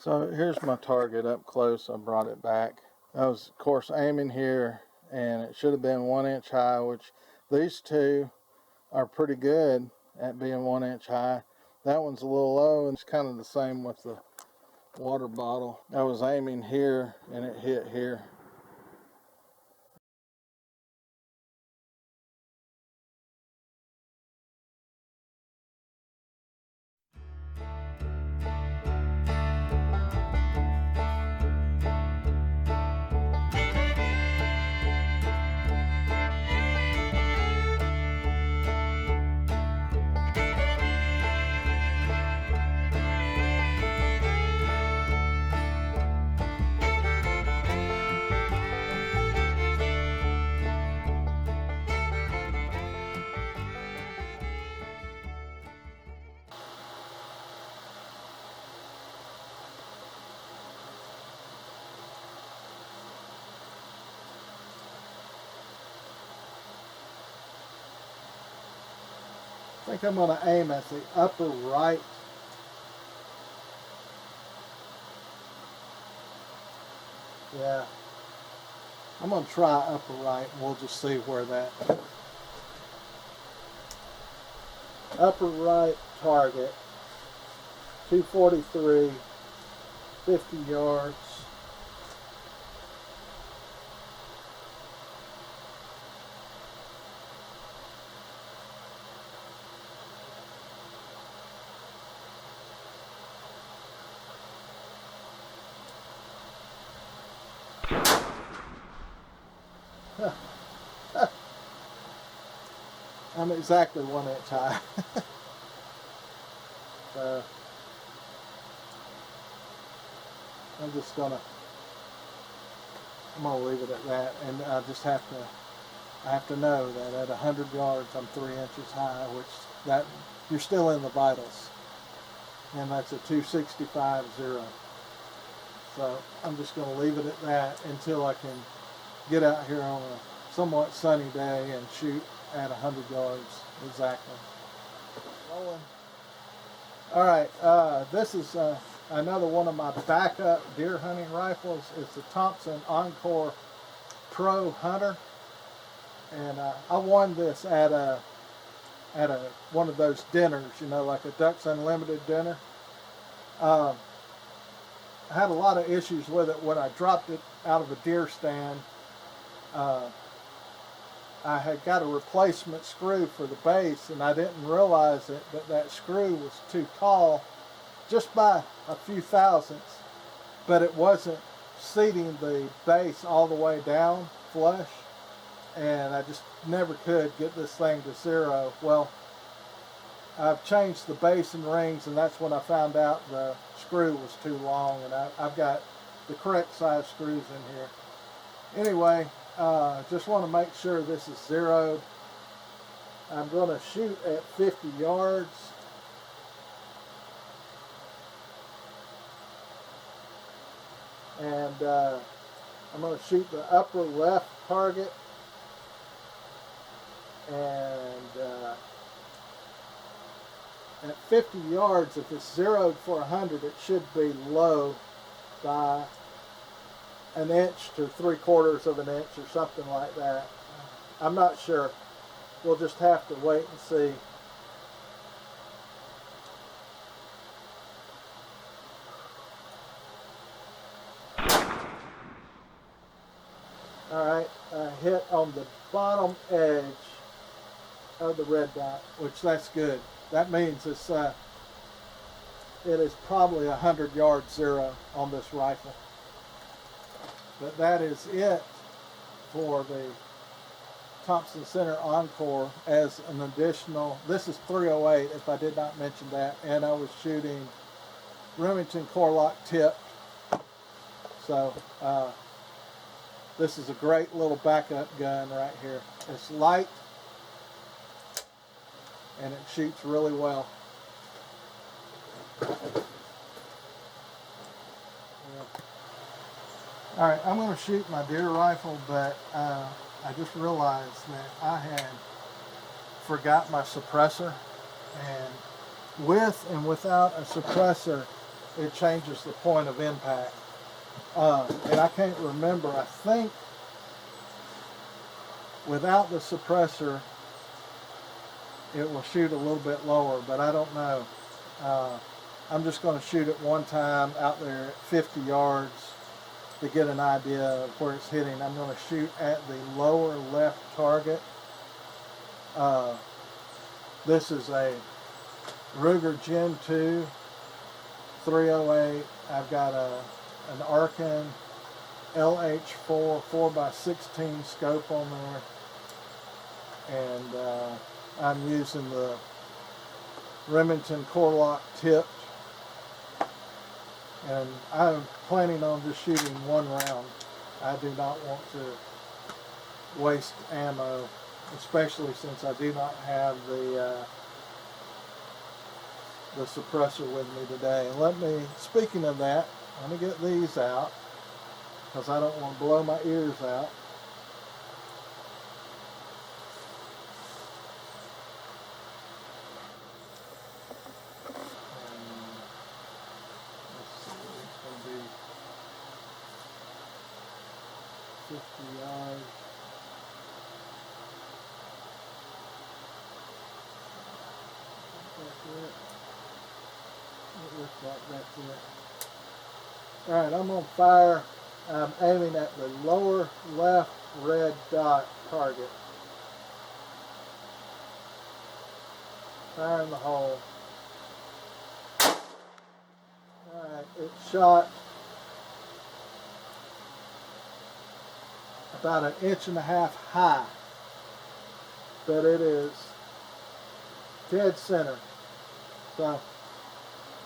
So here's my target up close. I brought it back. I was, of course, aiming here, and it should have been 1 inch high, which these two are pretty good at being 1 inch high. That one's a little low, and it's kind of the same with the water bottle. I was aiming here, and it hit here. I think I'm going to aim at the upper right. Yeah. I'm going to try upper right, and we'll just see where that... Upper right target, 243, 50 yards. I'm exactly 1 inch high. So I'm gonna leave it at that, and I have to know that at 100 yards I'm 3 inches high, which that you're still in the vitals, and that's a 265.0. So I'm just going to leave it at that until I can get out here on a somewhat sunny day and shoot at 100 yards exactly. Rolling. All right, this is another one of my backup deer hunting rifles. It's the Thompson Encore Hunter, and I won this at one of those dinners, you know, like a Ducks Unlimited dinner. I had a lot of issues with it when I dropped it out of a deer stand. I had got a replacement screw for the base, and I didn't realize it, but that screw was too tall, just by a few thousandths, but it wasn't seating the base all the way down flush, and I just never could get this thing to zero. Well, I've changed the base and rings, and that's when I found out the screw was too long, and I've got the correct size screws in here. Anyway, just want to make sure this is zeroed. I'm going to shoot at 50 yards. And I'm going to shoot the upper left target. And at 50 yards, if it's zeroed for 100, it should be low by 1 inch to 3/4 of an inch or something like that. I'm not sure. We'll just have to wait and see. Alright, I hit on the bottom edge of the red dot, which that's good. That means it is probably 100 yard zero on this rifle. But that is it for the Thompson Center Encore as an additional. This is 308 if I did not mention that, and I was shooting Remington core lock tip. So this is a great little backup gun right here. It's light and it shoots really well. Alright, I'm going to shoot my deer rifle, but I just realized that I had forgot my suppressor, and with and without a suppressor it changes the point of impact. And I can't remember, I think without the suppressor it will shoot a little bit lower, but I don't know. I'm just going to shoot it one time out there at 50 yards to get an idea of where it's hitting. I'm going to shoot at the lower left target. This is a Ruger Gen 2 308. I've got an Arkin LH4 4x16 scope on there, and I'm using the Remington Core-Lock tipped, and I'm planning on just shooting one round. I do not want to waste ammo, especially since I do not have the suppressor with me today. And speaking of that, let me get these out, because I don't want to blow my ears out. Let's see, it's going to be 50 yards. That's it. It looks like that's it. Alright, I'm going to fire. I'm aiming at the lower left red dot target. Fire in the hole. Alright, it shot about 1.5 inches high, but it is dead center. So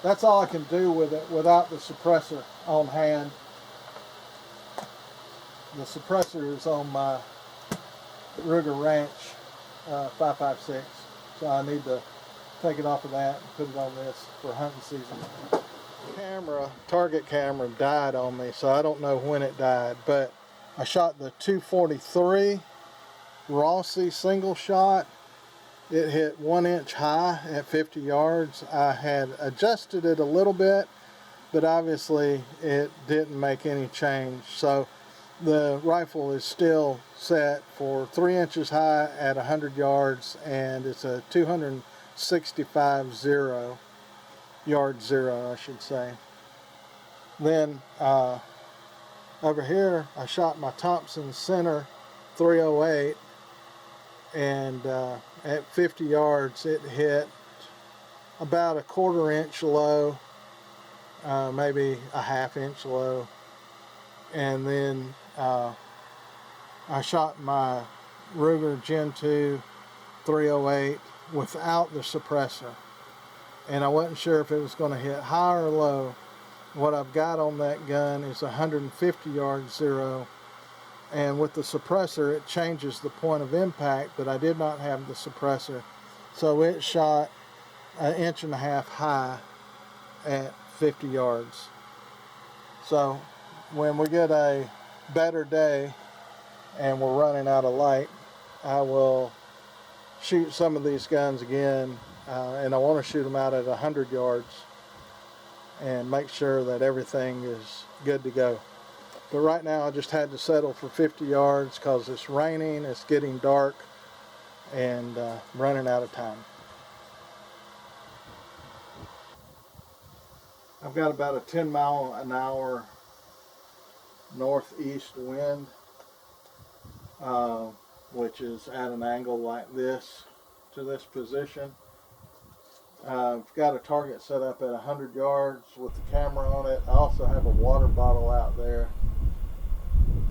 that's all I can do with it without the suppressor on hand. The suppressor is on my Ruger Ranch 5.56, so I need to take it off of that and put it on this for hunting season. Target camera died on me, so I don't know when it died, but I shot the 243 Rossi single shot. It hit 1 inch high at 50 yards. I had adjusted it a little bit, but obviously it didn't make any change. So the rifle is still set for 3 inches high at 100 yards, and it's a 265 0 yard zero, I should say. Then over here I shot my Thompson Center 308, and at 50 yards it hit about 1/4 inch low, maybe a 1/2 inch low. And then I shot my Ruger Gen 2 308 without the suppressor, and I wasn't sure if it was going to hit high or low. What I've got on that gun is 150 yard zero, and with the suppressor it changes the point of impact, but I did not have the suppressor, so it shot 1.5 inches high at 50 yards. So when we get a better day and we're running out of light, I will shoot some of these guns again, and I want to shoot them out at 100 yards and make sure that everything is good to go. But right now I just had to settle for 50 yards because it's raining, it's getting dark, and running out of time. I've got about a 10-mile-an-hour northeast wind, which is at an angle like this to this position. I've got a target set up at 100 yards with the camera on it. I also have a water bottle out there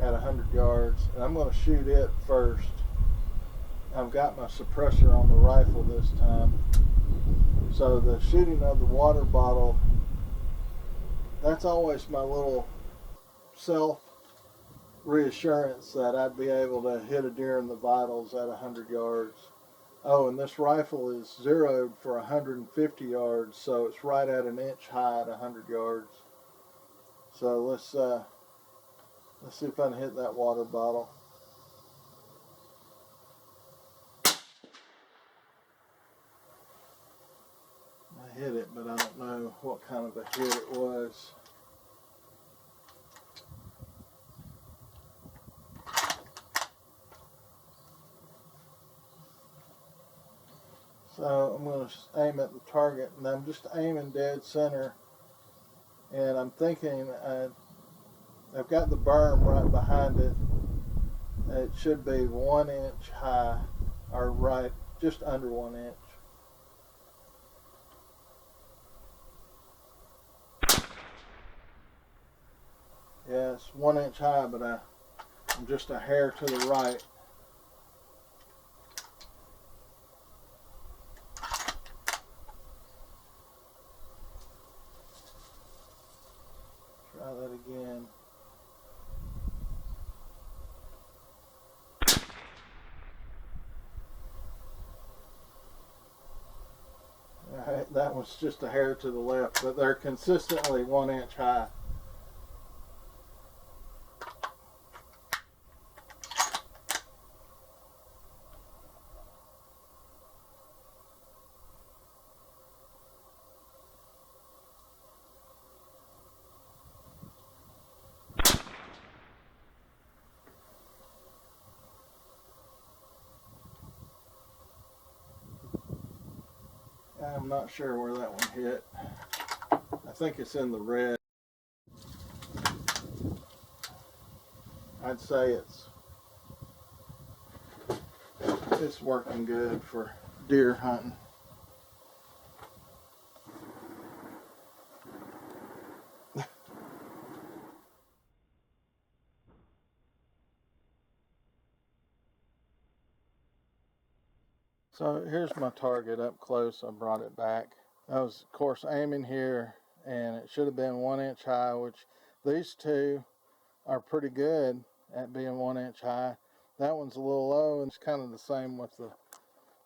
at 100 yards, and I'm going to shoot it first. I've got my suppressor on the rifle this time, so the shooting of the water bottle, that's always my little self reassurance that I'd be able to hit a deer in the vitals at 100 yards. Oh, and this rifle is zeroed for 150 yards, so it's right at 1 inch high at 100 yards. So let's see if I can hit that water bottle. I hit it, but I don't know what kind of a hit it was. So I'm going to aim at the target, and I'm just aiming dead center. And I'm thinking I've got the berm right behind it. It should be 1 inch high, or right just under 1 inch. Yeah, it's 1 inch high, but I'm just a hair to the right. Try that again. Alright, that was just a hair to the left, but they're consistently 1 inch high. I'm not sure where that one hit. I think it's in the red. I'd say it's working good for deer hunting. So here's my target up close. I brought it back. I was, of course, aiming here, and it should have been 1 inch high, which these two are pretty good at being 1 inch high. That one's a little low, and it's kind of the same with the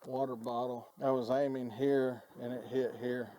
water bottle. I was aiming here, and it hit here.